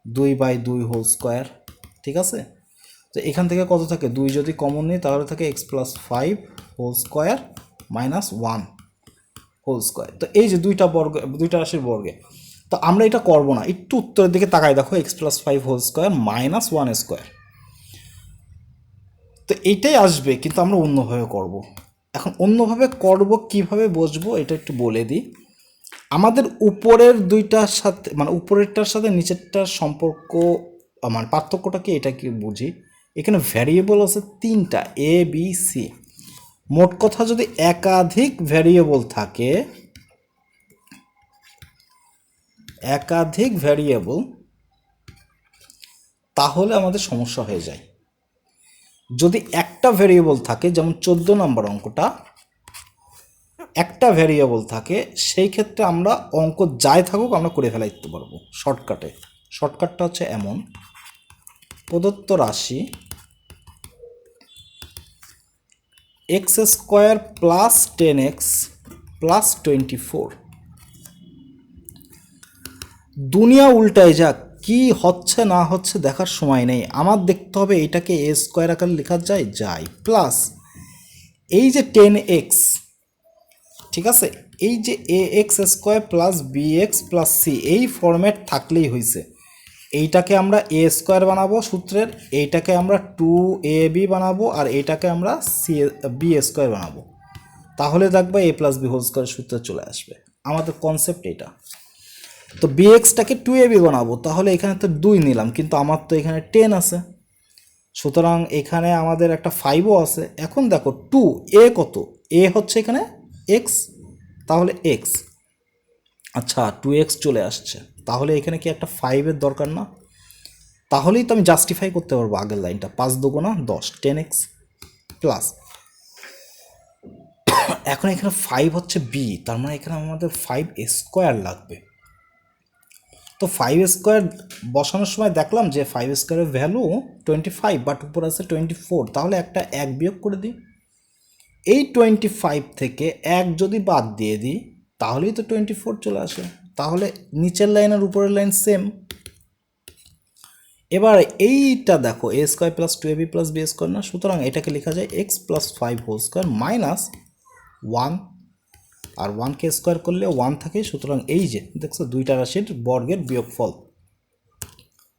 2 বাই 2 হোল স্কোয়ার। ঠিক আছে, তো এখান থেকে কত থাকে, 2 যদি কমন নিই তাহলে থাকে x plus 5 whole square minus 1 whole square. তো এই যে দুইটা রাশির বর্গে, তো আমরা এটা করব না, একটু উত্তরের দিকে তাকাই দেখো, x plus 5 whole square minus 1 square, তো এইটাই আসবে কিন্তু আমরা অন্যভাবে করব। এখন অন্যভাবে করব কিভাবে বসবো এটা একটু বলে দিই। আমাদের উপরের দুইটার সাথে, মানে উপরেরটার সাথে নিচেরটার সম্পর্ক, মানে পার্থক্যটা কি এটা কি বুঝি। এখানে ভ্যারিয়েবল আছে 3টা এ বি সি, মোট কথা যদি একাধিক ভ্যারিয়েবল থাকে, তাহলে আমাদের সমস্যা হয়ে যায়। যদি একটা ভ্যারিয়েবল থাকে, যেমন 14 নম্বর অঙ্কটা একটা ভ্যারিয়েবল থাকে, সেই ক্ষেত্রে আমরা অঙ্ক যাই থাকুক আমরা করে ফেলাইতে পারবো শর্টকাটটা হচ্ছে এমন, প্রদত্ত রাশি x square plus 10x plus 24, দুনিয়া উল্টায় যাক, কি হচ্ছে না হচ্ছে দেখার সময় নেই, আমার দেখতে হবে এটাকে এ স্কোয়ার আকারে লেখা যায় প্লাস এই যে 10x, ঠিক আছে, এই যে A X square plus B X plus C, এই ফরম্যাট থাকলেই হয়েছে। এইটাকে আমরা এ স্কোয়ার বানাবো সূত্রের, এইটাকে আমরা 2ab বানাবো আর এইটাকে আমরা বি স্কোয়ার বানাবো, তাহলে দেখবে a plus B whole square সূত্রে চলে আসবে। আমাদের কনসেপ্ট এটা। তো বি এক্সটাকে 2ab বানাবো, তাহলে এখানে তো 2 নিলাম, কিন্তু আমার তো এখানে 10 আছে, সুতরাং এখানে আমাদের একটা 5ও আছে। এখন দেখো 2a কত, a হচ্ছে এখানে x, তাহলে x, আচ্ছা 2x চলে আসছে, তাহলে এখানে কি একটা 5-এর দরকার না? তাহলেই তো আমি জাস্টিফাই করতে পারবো আগের লাইনটা, 5 দুগুণা 10 10x প্লাস, এখন এখানে 5 হচ্ছে b, তার মানে এখানে আমাদের 5 স্কোয়ার লাগবে। তো 5 স্কোয়ার বসানোর সময় দেখলাম যে 5 স্কোয়ারের ভ্যালু 25, বাট উপর আছে 24, তাহলে একটা 1 বিয়োগ করে দিই। এই 25 থেকে 1 যদি বাদ দিয়ে দিই তাহলেই তো 24 চলে আসে, তাহলে নিচের লাইন আর উপরের লাইন সেম। এবার এইটা দেখো A square plus 2ab plus B square না, সুতরাং এটাকে লেখা যায় X plus 5 whole square minus 1, আর 1কে স্কোয়ার করলে 1 থাকে, সুতরাং এই যে দেখছো দুইটা রাশির বর্গের বিয়োগফল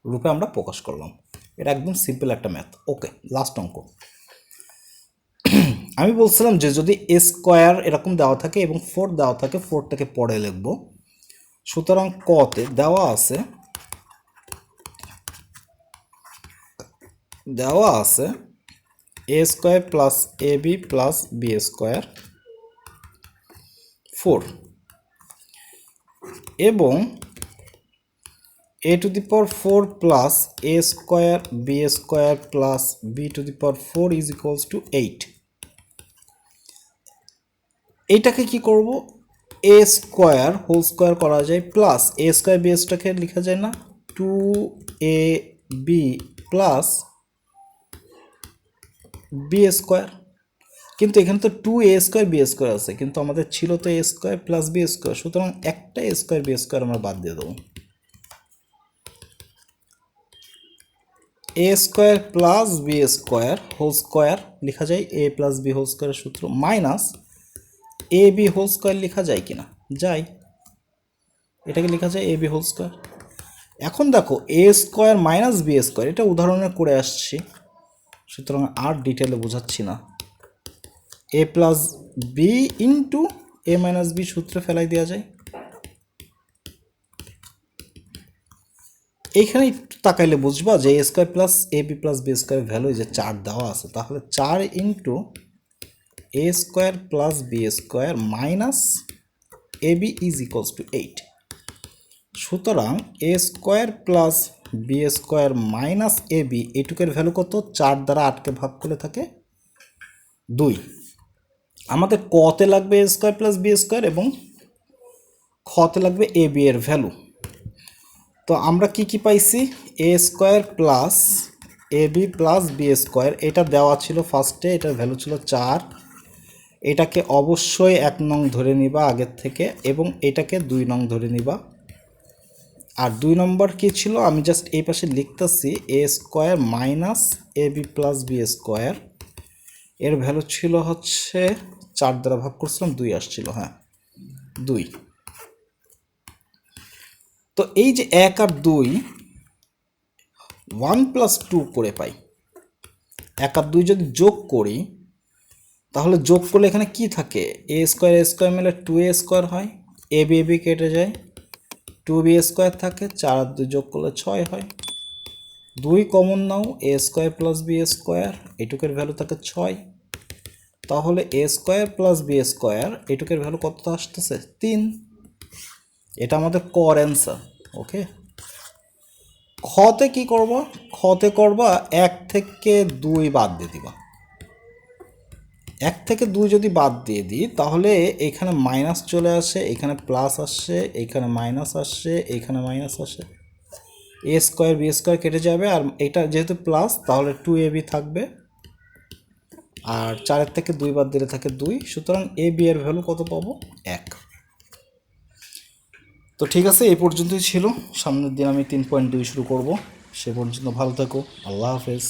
রূপে আমরা প্রকাশ করলাম। এটা একদম সিম্পল একটা ম্যাথ। ওকে, লাস্ট অঙ্ক। আমি বলছিলাম যে যদি এ স্কোয়ার এরকম দেওয়া থাকে এবং 4 দেওয়া থাকে, 4টাকে পরে লিখব। সুতরাং কতে দেওয়া আছে এ square plus A B plus B square 4 এবং a to the power 4 plus a square b square plus b to the power 4 is equals to 8। এইটাকে কি করব, a স্কোয়ার হোল স্কোয়ার করা যায় প্লাস a স্কোয়ার b স্কোয়ারকে লেখা যায় না 2ab প্লাস b স্কোয়ার, কিন্তু এখানে তো 2a স্কোয়ার b স্কোয়ার আছে, কিন্তু আমাদের ছিল তো a square plus b square, সুতরাং একটা a স্কোয়ার b স্কোয়ার আমরা বাদ দিয়ে দেবো। A square plus B square whole square লেখা যায় এ প্লাস বি হোল স্কোয়ারের সূত্র minus A B whole square লেখা যায় কিনা, যায়, এটাকে লেখা যায় এ বি হোল স্কোয়ার। এখন দেখো A square minus B square, এটা উদাহরণে করে আসছি, সুতরাং আর ডিটেলে বোঝাচ্ছি না। A plus B into A minus B সূত্রে ফেলাই দেওয়া যায়। এইখানে একটু তাকাইলে বুঝবা যে A square plus A B plus B square value যে 4 দেওয়া আছে, তাহলে 4 into A square plus B square minus A B is equals to 8। সুতরাং A square plus B square minus A B, এটুকের value কত, 4 দ্বারা 8কে ভাগ করলে থাকে 2। আমাদের কতে লাগবে এ স্কোয়ার প্লাস বি স্কোয়ার এবং খতে লাগবে এ বি এর ভ্যালু। তো আমরা কি পাইছি, এ square plus A B plus B square, এটা দেওয়া ছিল ফার্স্টে, এটার ভ্যালু ছিল 4, এটাকে অবশ্যই 1 নং ধরে নিবা আগের থেকে এবং এটাকে 2 নং ধরে নিবা। আর 2 নম্বর কি ছিল, আমি জাস্ট এই পাশে লিখতেছি এ square minus A B plus B square, এর ভ্যালু ছিল হচ্ছে 4 দ্বারা ভাগ করছিলাম 2 আসছিল, হ্যাঁ 2। তো এই যে 1 আর 2 1 প্লাস 2 করে পাই, 1 আর 2 যদি যোগ করি তাহলে যোগ করলে এখানে কি থাকে, এ স্কোয়ার মিলে 2a স্কোয়ার হয়, এ বি কেটে যায়, 2b স্কোয়ার থাকে, 4 আর 2 যোগ করলে 6 হয়। 2 কমন নাও, A square plus B square, এটুকের ভ্যালু থাকে 6, তাহলে A square plus B square এটুকের ভ্যালু কত আসতেছে 3। এটা আমাদের কর অ্যান্সার। ওকে, খতে কি করব, খতে করবা 1 থেকে 2 বাদ দিয়ে দিবা। 1 থেকে 2 যদি বাদ দিয়ে দিই তাহলে এখানে মাইনাস চলে আসে, এখানে প্লাস আসে, এখানে মাইনাস আসে, এখানে মাইনাস আসে, এ স্কোয়ার বি স্কোয়ার কেটে যাবে, আর এটা যেহেতু প্লাস তাহলে 2ab থাকবে, আর 4 থেকে 2 বাদ দিলে থাকে 2, সুতরাং এ বি এর ভ্যালু কত পাবো, 1। তো ঠিক আছে, এই পর্যন্তই ছিল, সামনের দিন আমি 3.2 শুরু করব, সে পর্যন্ত ভালো থাকো, আল্লাহ হাফেজ।